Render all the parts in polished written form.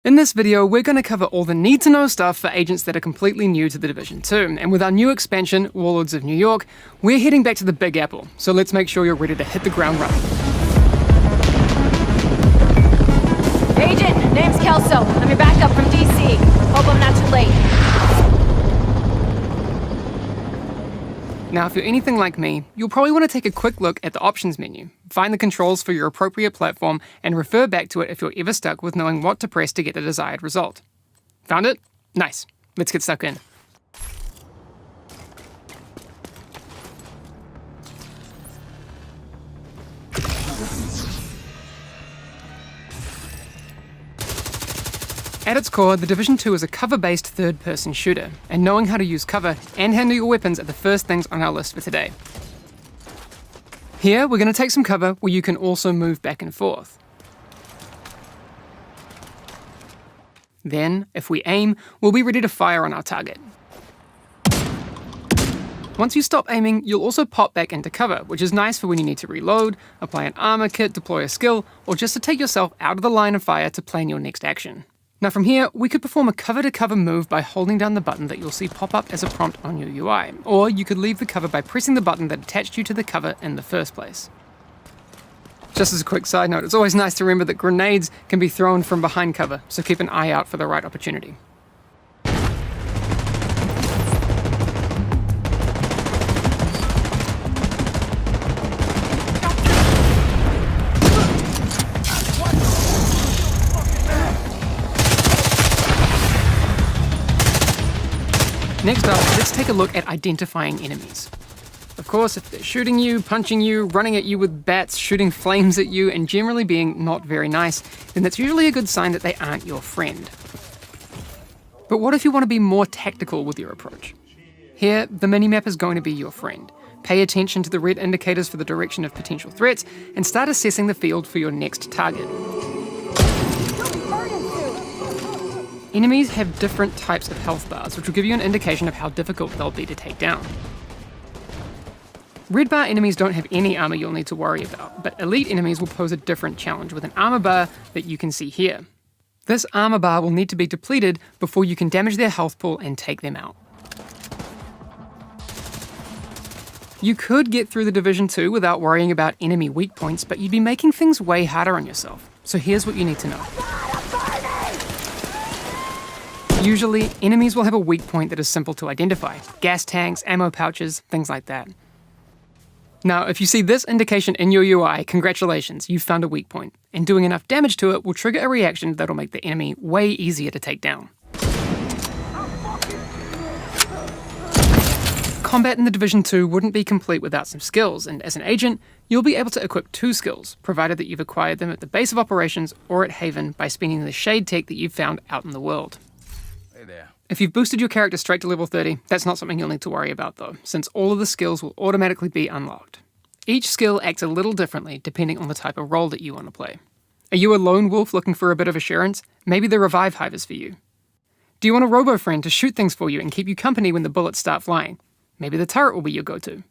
In this video, we're going to cover all the need-to-know stuff for agents that are completely new to the Division 2, and with our new expansion, Warlords of New York, we're heading back to the Big Apple, so let's make sure you're ready to hit the ground running. Agent, name's Kelso. I'm your backup from DC. Hope I'm not too late. Now, if you're anything like me, you'll probably want to take a quick look at the options menu, find the controls for your appropriate platform, and refer back to it if you're ever stuck with knowing what to press to get the desired result. Found it? Nice. Let's get stuck in. At its core, the Division 2 is a cover-based third-person shooter, and knowing how to use cover and handle your weapons are the first things on our list for today. Here, we're going to take some cover where you can also move back and forth. Then, if we aim, we'll be ready to fire on our target. Once you stop aiming, you'll also pop back into cover, which is nice for when you need to reload, apply an armor kit, deploy a skill, or just to take yourself out of the line of fire to plan your next action. Now from here, we could perform a cover-to-cover move by holding down the button that you'll see pop up as a prompt on your UI, or you could leave the cover by pressing the button that attached you to the cover in the first place. Just as a quick side note, it's always nice to remember that grenades can be thrown from behind cover, so keep an eye out for the right opportunity. Next up, let's take a look at identifying enemies. Of course, if they're shooting you, punching you, running at you with bats, shooting flames at you, and generally being not very nice, then that's usually a good sign that they aren't your friend. But what if you want to be more tactical with your approach? Here, the minimap is going to be your friend. Pay attention to the red indicators for the direction of potential threats, and start assessing the field for your next target. Enemies have different types of health bars, which will give you an indication of how difficult they'll be to take down. Red bar enemies don't have any armor you'll need to worry about, but elite enemies will pose a different challenge with an armor bar that you can see here. This armor bar will need to be depleted before you can damage their health pool and take them out. You could get through the Division 2 without worrying about enemy weak points, but you'd be making things way harder on yourself. So here's what you need to know. Usually, enemies will have a weak point that is simple to identify. Gas tanks, ammo pouches, things like that. Now, if you see this indication in your UI, congratulations, you've found a weak point, and doing enough damage to it will trigger a reaction that'll make the enemy way easier to take down. Combat in the Division 2 wouldn't be complete without some skills, and as an agent, you'll be able to equip 2 skills, provided that you've acquired them at the base of operations or at Haven by spending the shade tech that you've found out in the world. If you've boosted your character straight to level 30, that's not something you'll need to worry about though, since all of the skills will automatically be unlocked. Each skill acts a little differently depending on the type of role that you want to play. Are you a lone wolf looking for a bit of assurance? Maybe the Revive Hive is for you. Do you want a robo-friend to shoot things for you and keep you company when the bullets start flying? Maybe the turret will be your go-to.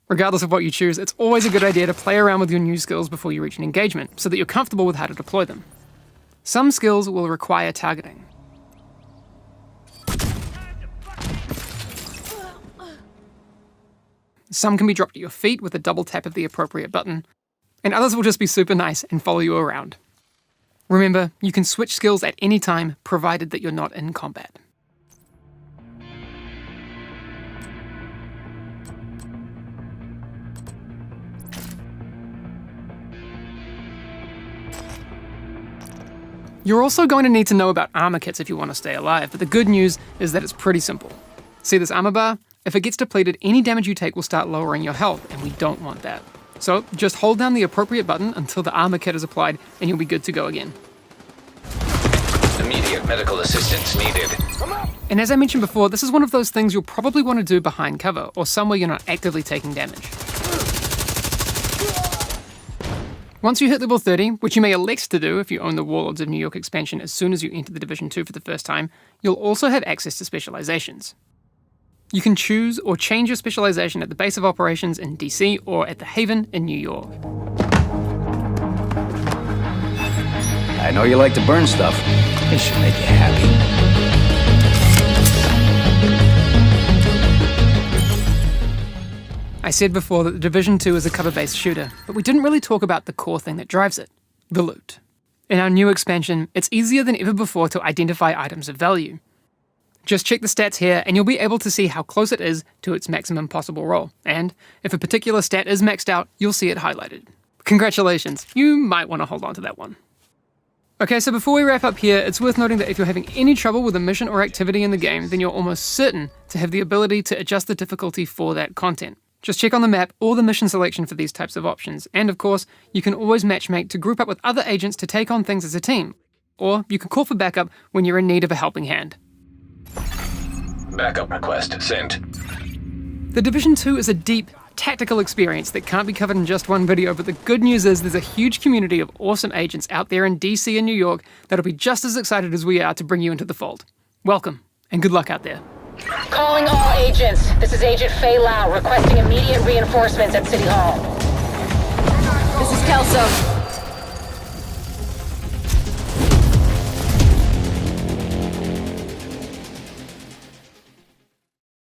Regardless of what you choose, it's always a good idea to play around with your new skills before you reach an engagement, so that you're comfortable with how to deploy them. Some skills will require targeting. Some can be dropped at your feet with a double tap of the appropriate button, and others will just be super nice and follow you around. Remember, you can switch skills at any time, provided that you're not in combat. You're also going to need to know about armor kits if you want to stay alive, but the good news is that it's pretty simple. See this armor bar? If it gets depleted, any damage you take will start lowering your health, and we don't want that. So just hold down the appropriate button until the armor kit is applied, and you'll be good to go again. Immediate medical assistance needed. And as I mentioned before, this is one of those things you'll probably want to do behind cover, or somewhere you're not actively taking damage. Once you hit level 30, which you may elect to do if you own the Warlords of New York expansion as soon as you enter the Division 2 for the first time, you'll also have access to specializations. You can choose or change your specialization at the base of operations in DC or at the Haven in New York. I know you like to burn stuff. It should make you happy. I said before that the Division 2 is a cover-based shooter, but we didn't really talk about the core thing that drives it, the loot. In our new expansion, it's easier than ever before to identify items of value. Just check the stats here and you'll be able to see how close it is to its maximum possible roll, and if a particular stat is maxed out, you'll see it highlighted. Congratulations, you might want to hold on to that one. Okay, so before we wrap up here, it's worth noting that if you're having any trouble with a mission or activity in the game, then you're almost certain to have the ability to adjust the difficulty for that content. Just check on the map or the mission selection for these types of options, and of course, you can always matchmake to group up with other agents to take on things as a team, or you can call for backup when you're in need of a helping hand. Backup request sent. The Division 2 is a deep, tactical experience that can't be covered in just one video, but the good news is there's a huge community of awesome agents out there in DC and New York that'll be just as excited as we are to bring you into the fold. Welcome, and good luck out there. Calling all agents. This is Agent Faye Lau requesting immediate reinforcements at City Hall. This is Kelso.